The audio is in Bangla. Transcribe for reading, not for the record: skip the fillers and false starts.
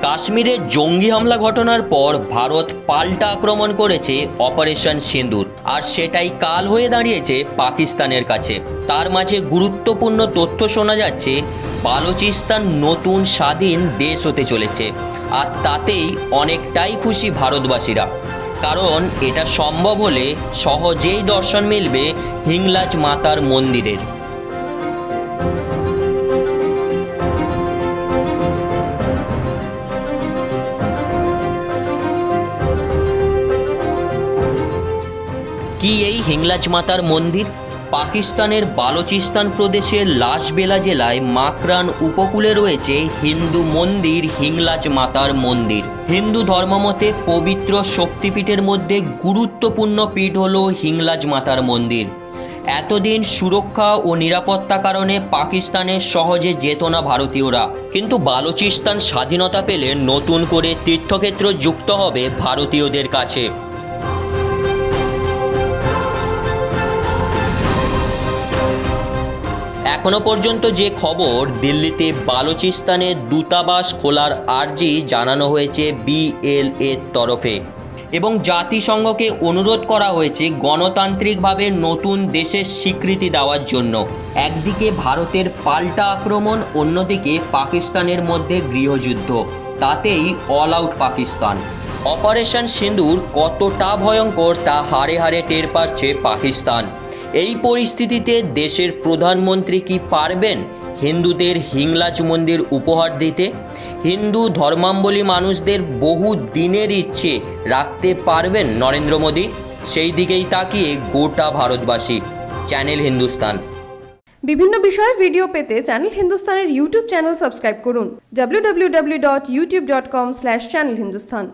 কাশ্মীরে জঙ্গি হামলা ঘটনার পর ভারত পাল্টা আক্রমণ করেছে অপারেশন সিঁদুর, আর সেটাই কাল হয়ে দাঁড়িয়েছে পাকিস্তানের কাছে। তার মাঝে গুরুত্বপূর্ণ তথ্য শোনা যাচ্ছে, বালুচিস্তান নতুন স্বাধীন দেশ হতে চলেছে, আর তাতেই অনেকটাই খুশি ভারতবাসীরা। কারণ এটা সম্ভব হলে সহজেই দর্শন মিলবে হিংলাজ মাতার মন্দিরের। কি এই হিংলাজ মাতার মন্দির? পাকিস্তানের বালুচিস্তান প্রদেশের লাসবেলা জেলায় মাকরান উপকূলে রয়েছে হিন্দু মন্দির হিংলাজ মাতার মন্দির। হিন্দু ধর্মমতে পবিত্র শক্তিপীঠের মধ্যে গুরুত্বপূর্ণ পীঠ হল হিংলাজ মাতার মন্দির। এতদিন সুরক্ষা ও নিরাপত্তা কারণে পাকিস্তানে সহজে যেত না ভারতীয়রা, কিন্তু বালুচিস্তান স্বাধীনতা পেলে নতুন করে তীর্থক্ষেত্র যুক্ত হবে ভারতীয়দের কাছে। এখনো পর্যন্ত যে খবর, দিল্লিতে বালুচিস্তানের দূতাবাস খোলার আর্জি জানানো হয়েছে BLAর তরফে, এবং জাতিসংঘকে অনুরোধ করা হয়েছে গণতান্ত্রিকভাবে নতুন দেশের স্বীকৃতি দেওয়ার জন্য। একদিকে ভারতের পাল্টা আক্রমণ, অন্যদিকে পাকিস্তানের মধ্যে গৃহযুদ্ধ, তাতেই অল আউট পাকিস্তান। অপারেশন সিঁদুর কতটা ভয়ঙ্কর তা হাড়ে হাড়ে টের পাচ্ছে পাকিস্তান। এই পরিস্থিতিতে দেশের প্রধানমন্ত্রী কি পারবেন হিন্দুদের হিংলাজ মন্দির উপহার দিতে? হিন্দু ধর্মাবলম্বী মানুষদের বহু দিনের ইচ্ছে রাখতে পারবেন নরেন্দ্র মোদী? সেই দিকেই তাকিয়ে গোটা ভারতবাসী। চ্যানেল হিন্দুস্তান। বিভিন্ন বিষয়ে ভিডিও পেতে চ্যানেল হিন্দুস্তানের ইউটিউব চ্যানেল সাবস্ক্রাইব করুন www.youtube.com/channelhindustan।